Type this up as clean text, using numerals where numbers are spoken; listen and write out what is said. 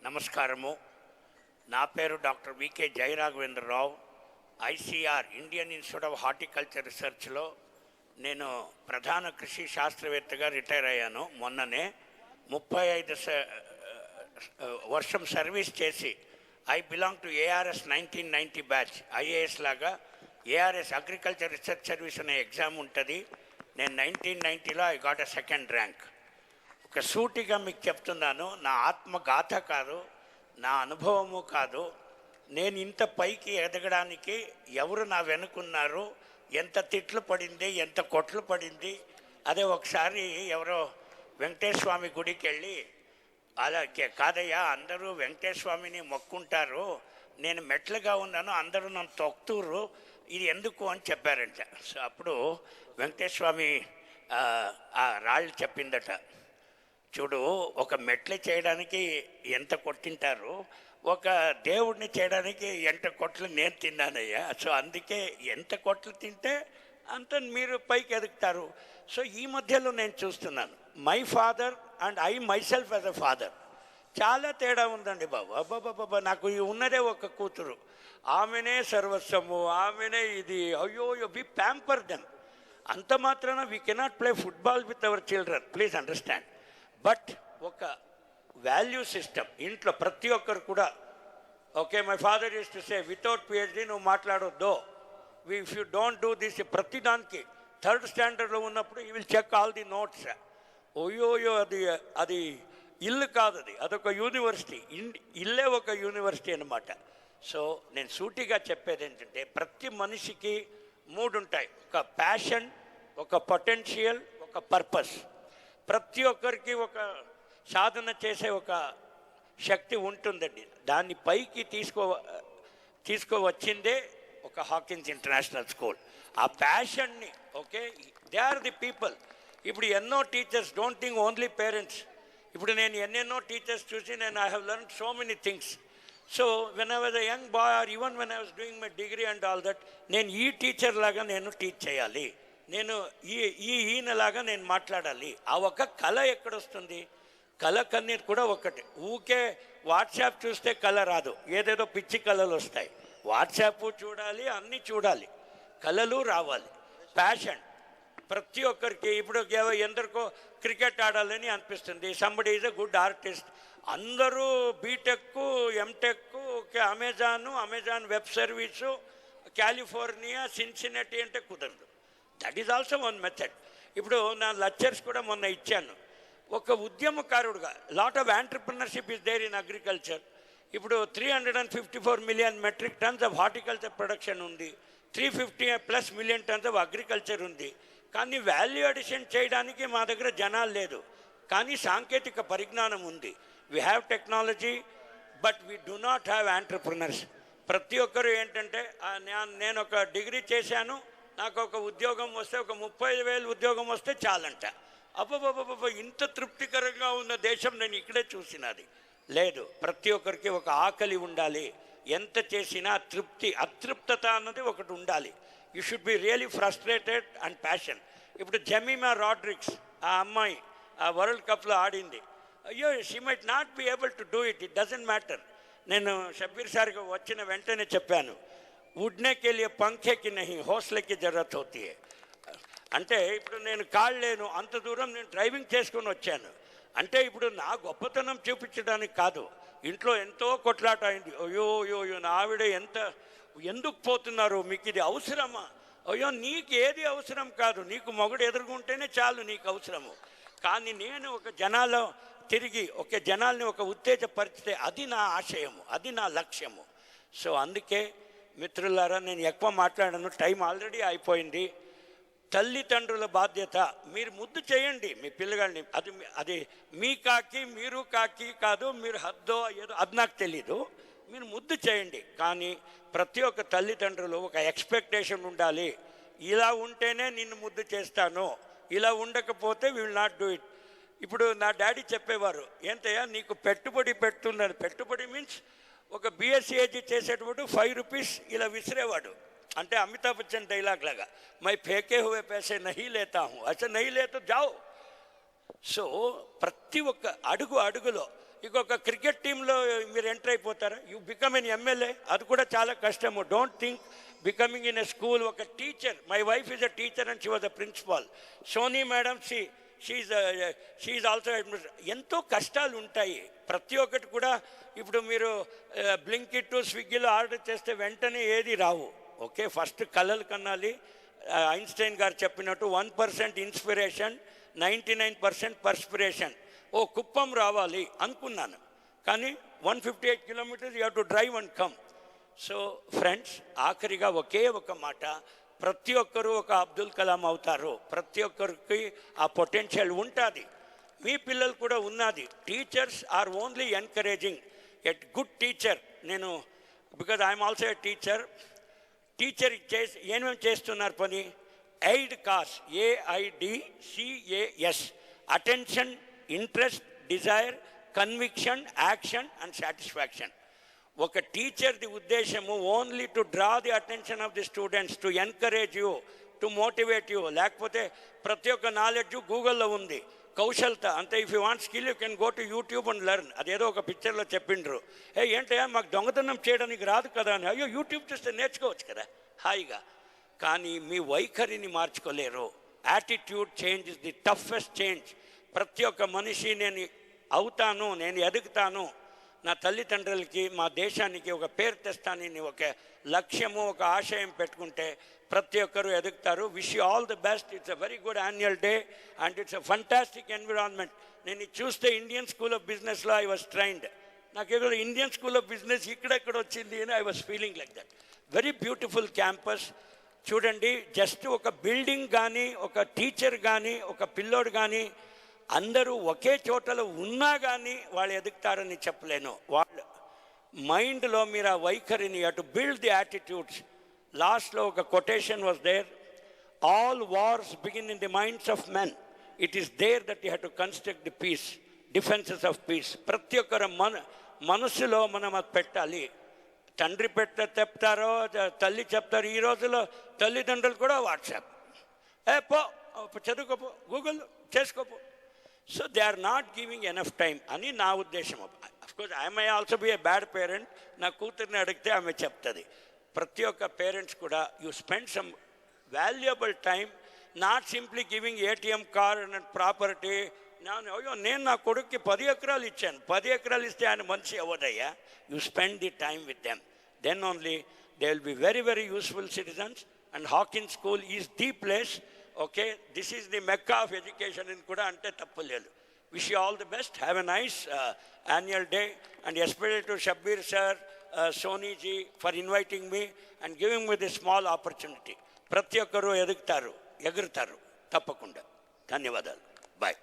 నమస్కారము. నా పేరు doctor V K Jayaraghavendrarao. ICR Indian institute of horticulture రీసెర్చ్లో నేను ప్రధాన కృషి శాస్త్రవేత్తగా రిటైర్ అయ్యాను. మొన్ననే 35 వర్షం సర్వీస్ చేసి I belong to ARS 1990 batch. IAS లాగా ఏఆర్ఎస్ అగ్రికల్చర్ రీసెర్చ్ సర్వీస్ అనే ఎగ్జామ్ ఉంటుంది. నేను 1990లో I got a second rank. ఒక సూటిగా మీకు చెప్తున్నాను, నా ఆత్మగాథ కాదు, నా అనుభవము కాదు. నేను ఇంత పైకి ఎదగడానికి ఎవరు నా వెనుకున్నారు, ఎంత తిట్లు పడింది, ఎంత కొట్లు పడింది. అదే ఒకసారి ఎవరో వెంకటేశ్వర స్వామి గుడికి వెళ్ళి, అలా కాదయ్యా అందరూ వెంకటేశ్వర స్వామిని మొక్కుంటారు, నేను మెట్లుగా ఉన్నాను, అందరూ నన్ను తొక్కుతురు, ఇది ఎందుకు అని చెప్పారంట. సో అప్పుడు వెంకటేశ్వర స్వామి ఆ రాళ్ళు చెప్పిందట, చూడు ఒక మెట్లు చేయడానికి ఎంత కొట్టింటారు, ఒక దేవుడిని చేయడానికి ఎంత కొట్లు నేను తిన్నానయ్యా. సో అందుకే ఎంత కొట్లు తింటే అంత మీరు పైకి ఎదుగుతారు. సో ఈ మధ్యలో నేను చూస్తున్నాను, my father and I myself as a father చాలా తేడా ఉందండి బాబు. అబ్బాబాబా నాకు ఉన్నదే ఒక కూతురు, ఆమెనే సర్వస్వము, ఆమెనే ఇది, అయ్యో వి ప్యాంపర్ దెమ్. అంత మాత్రాన we cannot play football with our children, please understand. But ఒక వాల్యూ సిస్టమ్ ఇంట్లో ప్రతి ఒక్కరు కూడా, okay my father used to say without PhD నువ్వు మాట్లాడొద్దు, if you don't do this. ప్రతి దానికి 3rd స్టాండర్డ్లో ఉన్నప్పుడు you will check all the notes. ఓయోయో అది ఇల్లు కాదు, అదొక యూనివర్సిటీ, ఇల్లే ఒక యూనివర్సిటీ అన్నమాట. సో నేను సూటిగా చెప్పేది ఏంటంటే, ప్రతి మనిషికి 3 ఉంటాయి, ఒక ప్యాషన్, ఒక పొటెన్షియల్, ఒక పర్పస్. ప్రతి ఒక్కరికి ఒక సాధన చేసే ఒక శక్తి ఉంటుందండి. దాన్ని పైకి తీసుకువచ్చిందే ఒక హాకిన్స్ ఇంటర్నేషనల్ స్కూల్. ఆ ప్యాషన్ని, okay, they are the people. ఇప్పుడు ఎన్నో teachers, don't think only parents. ఇప్పుడు నేను ఎన్నెన్నో టీచర్స్ చూసి నేను I have learn so many things. So when I was a young boy or even when I was doing my degree and all that, నేను ఈ teacher లాగా నేను teach చేయాలి, నేను ఈయనలాగా నేను మాట్లాడాలి. ఆ ఒక కళ ఎక్కడొస్తుంది? కళ కన్నీరు కూడా ఒకటి. ఊకే వాట్సాప్ చూస్తే కళ రాదు, ఏదేదో పిచ్చి కళలు వస్తాయి. వాట్సాప్ చూడాలి, అన్నీ చూడాలి, కళలు రావాలి. ప్యాషన్ ప్రతి ఒక్కరికి. ఇప్పుడు ఎందరికో క్రికెట్ ఆడాలని అనిపిస్తుంది, somebody is a good artist. అందరూ BTech, MTech, Amazon web service, California, Cincinnati అంటే కుదరదు. That is also one method. ఇప్పుడు నా లెక్చర్స్ కూడా మొన్న ఇచ్చాను. ఒక ఉద్యమకారుడుగా lot of entrepreneurship is there in agriculture. ఇప్పుడు 354 million metric tons of horticulture production ఉంది, 350+ మిలియన్ టన్స్ ఆఫ్ అగ్రికల్చర్ ఉంది. కానీ వాల్యూ అడిషన్ చేయడానికి మా దగ్గర జనాలు లేదు, కానీ సాంకేతిక పరిజ్ఞానం ఉంది. We have technology, but we do not have entrepreneurs. ప్రతి ఒక్కరు ఏంటంటే, నేను ఒక డిగ్రీ చేశాను, నాకు ఒక ఉద్యోగం వస్తే, ఒక 30,000 ఉద్యోగం వస్తే చాలంట. అబ్బబ్బబ్బబ్బ, ఇంత తృప్తికరంగా ఉన్న దేశం నేను ఇక్కడే చూసినది లేదు. ప్రతి ఒక్కరికి ఒక ఆకలి ఉండాలి, ఎంత చేసినా అతృప్తత అన్నది ఒకటి ఉండాలి. You should be really frustrated and passion. ఇప్పుడు జమీమా రాడ్రిక్స్, ఆ అమ్మాయి ఆ వరల్డ్ కప్లో ఆడింది. అయ్యో, she might not be able to do it, it doesn't matter. నేను షబ్బీర్ సార్కి వచ్చిన వెంటనే చెప్పాను, ఉడ్నే కే లియే పంఖేకి నహీ హౌస్లేకి జరూరత్ హోతీ హై. అంటే ఇప్పుడు నేను కాళ్ళు లేను, అంత దూరం నేను డ్రైవింగ్ చేసుకొని వచ్చాను అంటే ఇప్పుడు నా గొప్పతనం చూపించడానికి కాదు. ఇంట్లో ఎంతో కొట్లాట అయింది. అయ్యో నా ఆవిడ ఎందుకు పోతున్నారు, మీకు ఇది అవసరమా? అయ్యో నీకు ఏది అవసరం కాదు, నీకు మొగుడు ఎదుర్కొంటేనే చాలు నీకు అవసరము. కానీ నేను ఒక జనాల్లో తిరిగి ఒక జనాల్ని ఒక ఉత్తేజపరిచితే అది నా ఆశయము, అది నా లక్ష్యము. సో అందుకే మిత్రులారా, నేను ఎక్కువ మాట్లాడాను, టైం ఆల్రెడీ అయిపోయింది. తల్లిదండ్రుల బాధ్యత, మీరు ముద్దు చేయండి మీ పిల్లగాడిని. అది మీ కాకి, మీరు కాకి కాదు, మీరు హద్దో ఏదో అది నాకు తెలీదు, మీరు ముద్దు చేయండి. కానీ ప్రతి ఒక్క తల్లిదండ్రులు ఒక ఎక్స్పెక్టేషన్ ఉండాలి, ఇలా ఉంటేనే నిన్ను ముద్దు చేస్తాను, ఇలా ఉండకపోతే విల్ నాట్ డూ ఇట్. ఇప్పుడు నా డాడీ చెప్పేవారు, ఏంటయ్యా నీకు పెట్టుబడి పెడుతున్నాడు. పెట్టుబడి మీన్స్ ఒక BSc చేసేటప్పుడు 5 రూపీస్ ఇలా విసిరేవాడు. అంటే అమితాబ్ బచ్చన్ డైలాగ్ లాగా, మై ఫేకే హువే पैसे नहीं लेता हूँ, अच्छा नहीं ले तो जाओ. సో ప్రతి ఒక్క అడుగులో ఇంకొక క్రికెట్ టీంలో మీరు ఎంటర్ అయిపోతారా? యూ బికమ్ ఎన్ ఎమ్మెల్యే, అది కూడా చాలా కష్టము. Don't think becoming in a school. ఒక teacher, my wife is a teacher and she was a principal. Soni madam she also ఎంతో కష్టాలు ఉంటాయి ప్రతి ఒక్కటి కూడా. ఇప్పుడు మీరు బ్లింకిట్ స్విగ్గీలో ఆర్డర్ చేస్తే వెంటనే ఏది రావు. ఓకే, ఫస్ట్ కళలు కనాలి. ఐన్స్టైన్ గారు చెప్పినట్టు 1% ఇన్స్పిరేషన్, 99% పర్స్పిరేషన్. ఓ కుప్పం రావాలి అనుకున్నాను, కానీ 158 kilometres you have to drive and come. So friends, ఆఖరిగా ఒకే ఒక మాట, ప్రతి ఒక్కరూ ఒక అబ్దుల్ కలాం అవుతారు. ప్రతి ఒక్కరికి ఆ పొటెన్షియల్ ఉంటుంది. మీ పిల్లలు కూడా ఉన్నది. Teachers are only encouraging. At good teacher, నేను because I'm also a teacher. Teacher ఏమేమి చేస్తున్నారు పని? AIDCAS, AIDCAS, attention, interest, desire, conviction, action and satisfaction. ఒక టీచర్ది ఉద్దేశము only to draw the attention of the students, to encourage you, to motivate you. లేకపోతే ప్రతి ఒక్క నాలెడ్జ్ గూగుల్లో ఉంది. కౌశల్త అంతే. If you want skill you can go to YouTube and learn. అదేదో ఒక పిక్చర్లో చెప్పిండ్రు, ఏంటయ్యా మాకు దొంగతనం చేయడానికి రాదు కదా అని. అయ్యో, యూట్యూబ్ చూస్తే నేర్చుకోవచ్చు కదా హాయిగా. కానీ మీ వైఖరిని మార్చుకోలేరు. Attitude change is the toughest change. ప్రతి ఒక్క మనిషి నేను అవుతాను, నేను ఎదుగుతాను, నా తల్లిదండ్రులకి, మా దేశానికి ఒక పేరు తెస్తానని ఒక లక్ష్యము, ఒక ఆశయం పెట్టుకుంటే ప్రతి ఒక్కరూ ఎదుగుతారు. Wish you all the best. It's a very good annual day and it's a fantastic environment. నేను చూస్తే ఇండియన్ స్కూల్ ఆఫ్ బిజినెస్లో ఐ వాజ్ ట్రైన్డ్. నాకేదో ఇండియన్ స్కూల్ ఆఫ్ బిజినెస్ ఇక్కడెక్కడ వచ్చింది అని I was feeling like that. Very beautiful campus. చూడండి, just ఒక building కానీ, ఒక టీచర్ కానీ, ఒక పిల్లోడు కానీ అందరూ ఒకే చోటలో ఉన్నా కానీ వాళ్ళు ఎదుగుతారని చెప్పలేను. వాళ్ళ మైండ్లో మీరు ఆ వైఖరిని టు బిల్డ్ ది యాటిట్యూడ్స్. లాస్ట్లో ఒక quotation was there, all wars begin in the minds of men, it is there that you have to construct the peace, defences of peace. ప్రతి ఒక్కరు మనసులో మనం అది పెట్టాలి. తండ్రి చెప్తారో తల్లి చెప్తారు. ఈ రోజుల్లో తల్లిదండ్రులు కూడా వాట్సాప్, చదువుకోపో, గూగుల్ చేసుకోపో. So they are not giving enough time అని నా ఉద్దేశం. Of course I may also be a bad parent. నా కూతుర్ని అడిగితే ఆమె చెప్తుంది. ప్రతి ఒక్క పేరెంట్స్ కూడా you spend some valuable time, not simply giving ATM card and property. నేను నా కొడుక్కి 10 ఎకరాలు ఇచ్చాను. 10 ఎకరాలు ఇస్తే ఆయన మనిషి అవ్వదయ్యా. You spend the time with them, then only they will be very very useful citizens. And Hawkins school is the place. Okay, this is the Mecca of education అని కూడా అంటే తప్పులేదు. Wish you all the best. Have a nice annual day, and especially to Shabbir sir, Soni ji for inviting me and giving me this small opportunity. ప్రతి ఒక్కరూ ఎగురుతారు తప్పకుండా. ధన్యవాదాలు. Bye.